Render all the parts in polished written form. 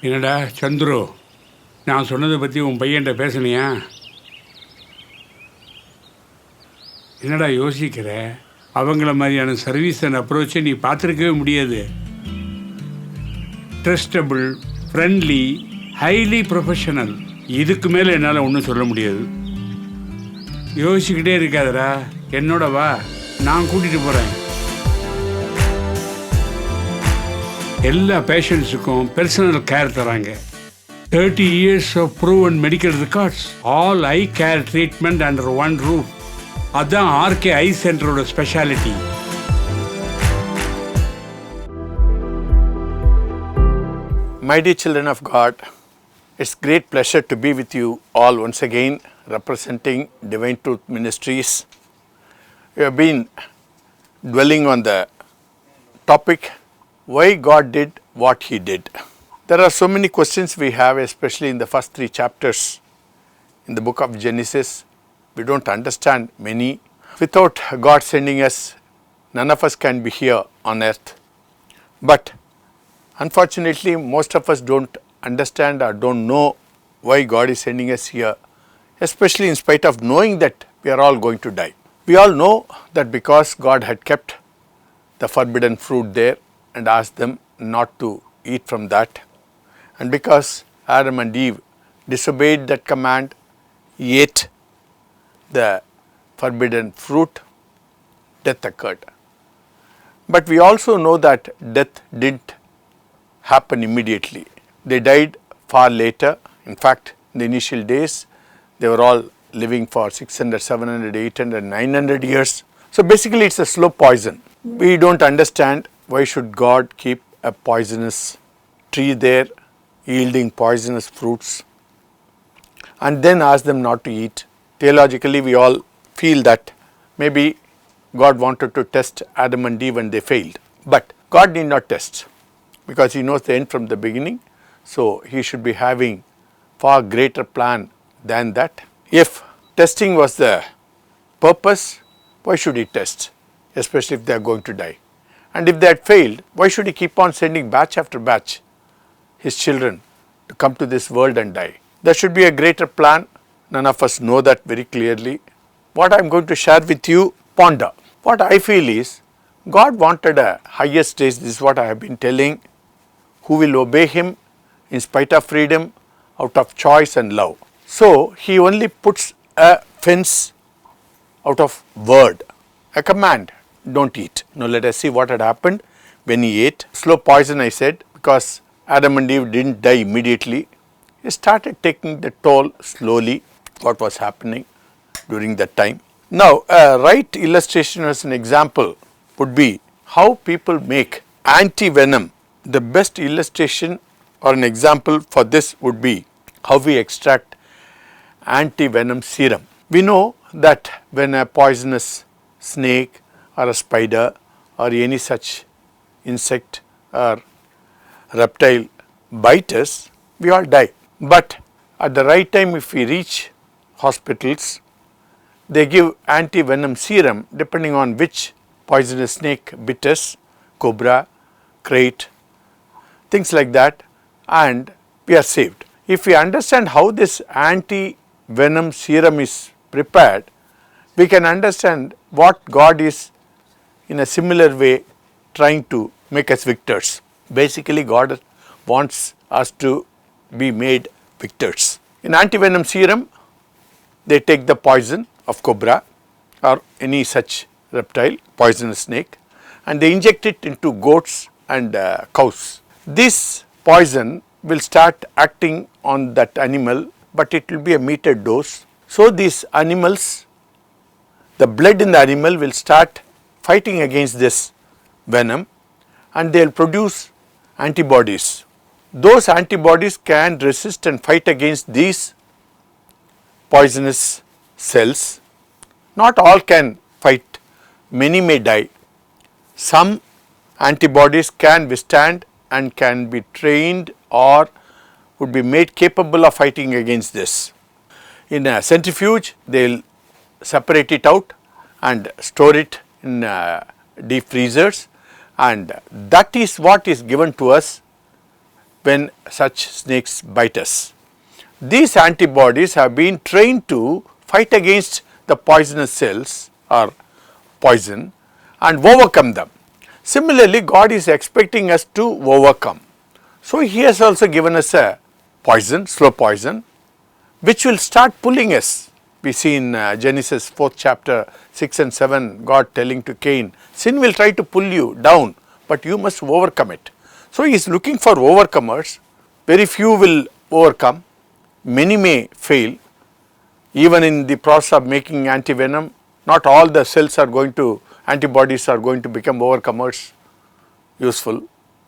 என்னடா சந்துரு, நான் சொன்னதை பற்றி உன் பையன்கிட்ட பேசுனியா? என்னடா யோசிக்கிற? அவங்கள மாதிரியான சர்வீஸ் அண்ட் அப்ரோச்சை நீ பார்த்துருக்கவே முடியாது. Trustable, friendly, highly professional. இதுக்கு மேலே என்னால் ஒன்றும் சொல்ல முடியாது. யோசிச்சுக்கிட்டே இருக்காதடா, என்னோட வா, நான் கூட்டிகிட்டு போகிறேன். எல்லா பேஷண்ட்ஸுக்கும் பர்சனல் கேர் தராங்க. 30 years of proven medical records, all eye care treatment under one roof. அதான் ஆர்கே ஐ சென்டரோட ஸ்பெஷாலிட்டி. My dear children of God, it's great pleasure to be with you all once again, representing Divine Truth Ministries. We have been dwelling on the topic, why God did what He did. There are so many questions we have, especially in the first 3 chapters in the book of Genesis. We don't understand many. Without God sending us, none of us can be here on earth. But unfortunately, most of us don't understand or don't know why God is sending us here, especially in spite of knowing that we are all going to die. We all know that because God had kept the forbidden fruit there and asked them not to eat from that, and because Adam and Eve disobeyed that command, ate the forbidden fruit, death occurred. But we also know that death didn't happen immediately. They died far later. In fact, in the initial days, they were all living for 600, 700, 800, 900 years. So basically it's a slow poison. We don't understand why should God keep a poisonous tree there, yielding poisonous fruits, and then ask them not to eat. Theologically, we all feel that maybe God wanted to test Adam and Eve and they failed. But God need not test, because He knows the end from the beginning. So He should be having far greater plan than that. If testing was the purpose, why should He test, especially if they are going to die? And if they had failed, why should He keep on sending batch after batch His children to come to this world and die? There should be a greater plan. None of us know that very clearly. What I am going to share with you, ponder. What I feel is, God wanted a higher stage. This is what I have been telling. Who will obey Him in spite of freedom, out of choice and love. So He only puts a fence out of word, a command, don't eat. Now let us see what had happened when he ate. Slow poison, I said, because Adam and Eve didn't die immediately. He started taking the toll slowly, what was happening during that time. Now a right illustration as an example would be how people make anti-venom. The best illustration or an example for this would be how we extract anti-venom serum. We know that when a poisonous snake or a spider or any such insect or reptile bite us, we all die. But at the right time, if we reach hospitals, they give anti-venom serum depending on which poisonous snake bit us, cobra, crate, things like that, and we are saved. If we understand how this anti-venom serum is prepared, we can understand what God is in a similar way trying to make us victors. Basically, God wants us to be made victors. In anti-venom serum, they take the poison of cobra or any such reptile, poisonous snake, and they inject it into goats and cows. This poison will start acting on that animal, but it will be a metered dose. So these animals, the blood in the animal will start fighting against this venom, and they will produce antibodies. Those antibodies can resist and fight against these poisonous cells. Not all can fight, many may die. Some antibodies can withstand and can be trained or would be made capable of fighting against this. In a centrifuge, they will separate it out and store it in deep freezers, and that is what is given to us when such snakes bite us. These antibodies have been trained to fight against the poisonous cells or poison and overcome them. Similarly, God is expecting us to overcome. So, He has also given us a poison, slow poison, which will start pulling us. We see in Genesis 4th chapter 6 and 7, God telling to Cain, sin will try to pull you down, but you must overcome it. So, He is looking for overcomers. Very few will overcome, many may fail. Even in the process of making antivenom, not all the cells are going to, antibodies are going to become overcomers useful.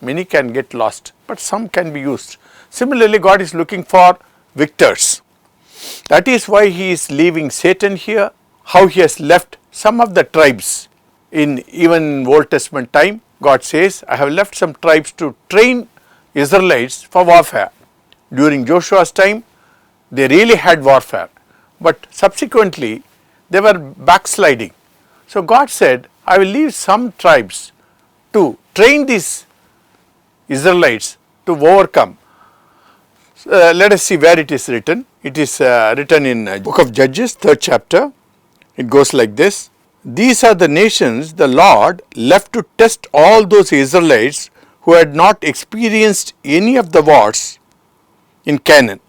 Many can get lost, but some can be used. Similarly, God is looking for victors. That is why He is leaving Satan here, how He has left some of the tribes. Even in Old Testament time, God says, I have left some tribes to train Israelites for warfare. During Joshua's time, they really had warfare, but subsequently they were backsliding. So God said, I will leave some tribes to train these Israelites to overcome. Let us see where it is written. It is written in book of Judges, 3rd chapter. It goes like this. These are the nations the Lord left to test all those Israelites who had not experienced any of the wars in Canaan.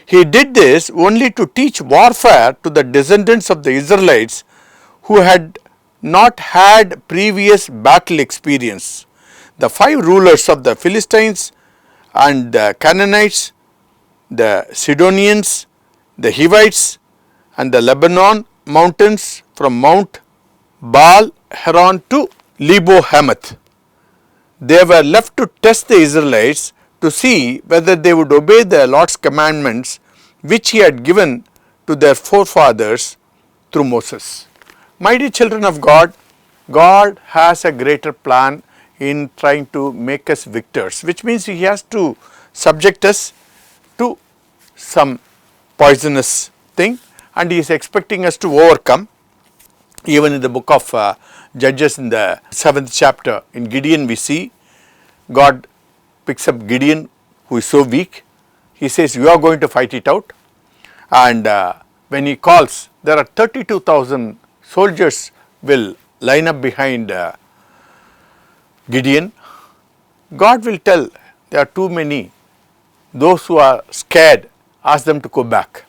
He did this only to teach warfare to the descendants of the Israelites who had not had previous battle experience. The 5 rulers of the Philistines and the Canaanites, the Sidonians, the Hivites and the Lebanon mountains from Mount Baal Heron to Lebo Hamath. They were left to test the Israelites to see whether they would obey the Lord's commandments which He had given to their forefathers through Moses. My dear children of God, God has a greater plan in trying to make us victors, which means He has to subject us to some poisonous thing, and He is expecting us to overcome. Even in the book of Judges in the 7th chapter, in Gideon we see God picks up Gideon who is so weak. He says, you are going to fight it out. And when he calls, there are 32,000 soldiers will line up behind Gideon. God will tell, there are too many. Those who are scared, ask them to go back.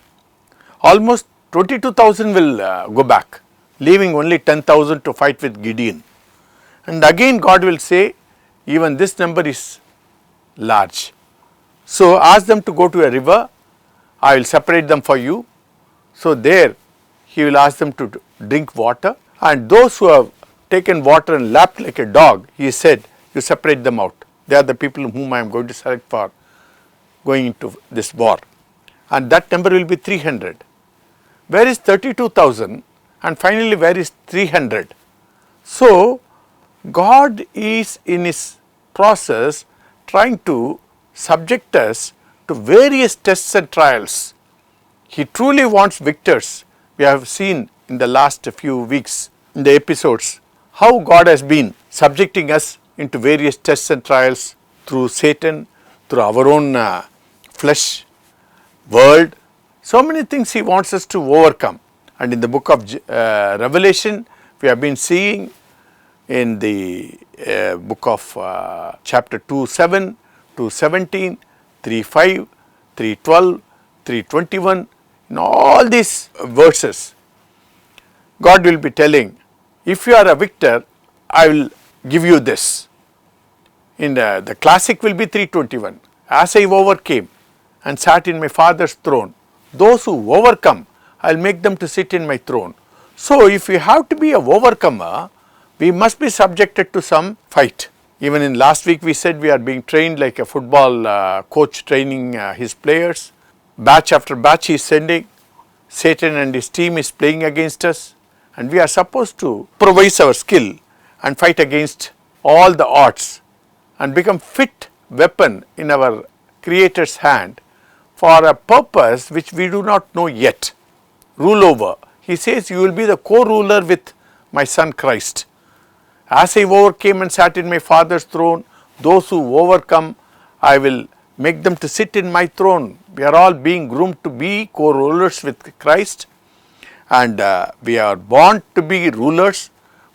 Almost 22,000 will go back, leaving only 10,000 to fight with Gideon. And again God will say, even this number is large. So ask them to go to a river, I will separate them for you. So there He will ask them to drink water, and those who have taken water and lapped like a dog, He said, you separate them out. They are the people whom I am going to select for going into this war. And that number will be 300. Where is 32,000? And finally, where is 300? So God is in His process trying to subject us to various tests and trials. He truly wants victors. We have seen in the last few weeks in the episodes how God has been subjecting us into various tests and trials through Satan, through our own flesh, world. So many things He wants us to overcome. And in the book of Revelation, we have been seeing in the book of chapter 2:7, 2:17, 3:5, 3:12, 3:21, in all these verses, God will be telling, if you are a victor, I will give you this. In the classic will be 3:21, as I overcame and sat in my Father's throne, those who overcome, I will make them to sit in my throne. So if we have to be a overcomer, we must be subjected to some fight. Even in last week we said we are being trained like a football coach training his players. Batch after batch he is sending. Satan and his team is playing against us, and we are supposed to improvise our skill and fight against all the odds and become fit weapon in our Creator's hand for a purpose which we do not know yet. Rule over. He says, you will be the co-ruler with my Son Christ. As I overcame and sat in my Father's throne, those who overcome, I will make them to sit in my throne. We are all being groomed to be co-rulers with Christ, and we are born to be rulers,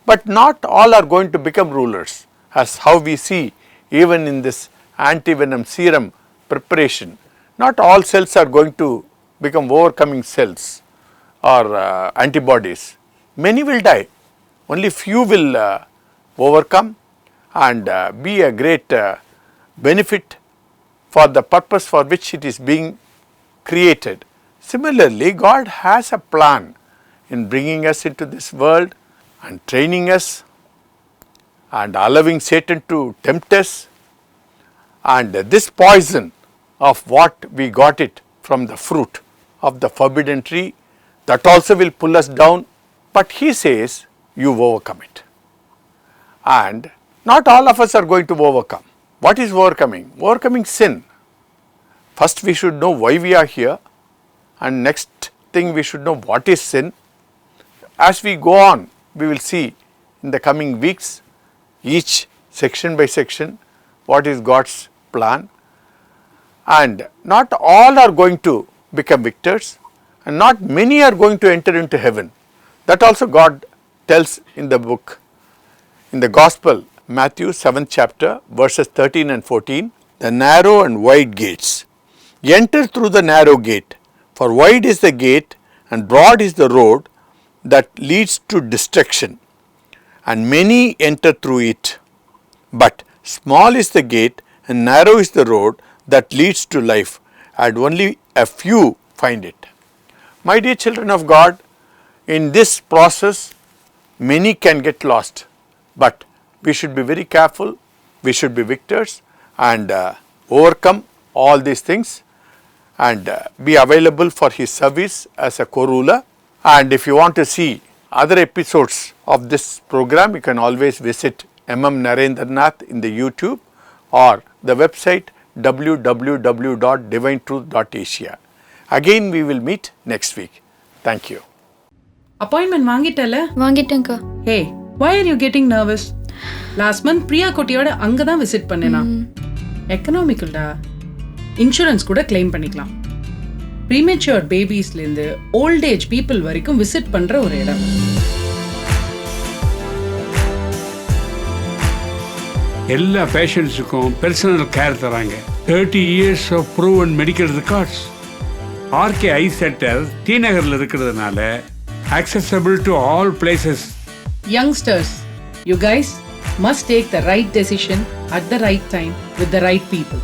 but not all are going to become rulers, as how we see even in this anti-venom serum preparation. Not all cells are going to become overcoming cells or antibodies. Many will die, only few will overcome and be a great benefit for the purpose for which it is being created. Similarly, God has a plan in bringing us into this world and training us and allowing Satan to tempt us, and this poison of what we got it from the fruit of the forbidden tree, that also will pull us down, but he says you overcome it. And not all of us are going to overcome. What is overcoming? Overcoming sin. First we should know why we are here, and next thing we should know what is sin. As we go on, we will see in the coming weeks, each section by section, what is God's plan. And not all are going to become victors, and not many are going to enter into heaven. That also God tells in the book, in the Gospel, Matthew 7th chapter, verses 13 and 14, the narrow and wide gates. Enter through the narrow gate, for wide is the gate and broad is the road that leads to destruction, and many enter through it. But small is the gate and narrow is the road that leads to life, and only a few find it. My dear children of God, in this process, many can get lost, but we should be very careful. We should be victors and overcome all these things and be available for his service as a co-ruler. And if you want to see other episodes of this program, you can always visit Narendranath in the YouTube or the website www.divinetruth.asia. Again, we will meet next week. Thank you. Appointment வாங்கிட்டல? வாங்கிட்டேன்க்கா. Hey, why are you getting nervous? Last month Priya குட்டியோட அங்க தான் visit பண்ணேனா. எக்கனாமிக்கல்டா. Insurance கூட claim பண்ணிக்கலாம். Premature babiesல இருந்து old age people வரைக்கும் visit பண்ற ஒரு இடம். எல்லா பேஷண்ட்ஸுக்கும் பர்சனல் கேர் தராங்க. 30 years of proven medical records. RK eye centre T நகரில் இருக்கிறதுனால accessible to all places. Youngsters, you guys must take the right decision at the right time with the right people.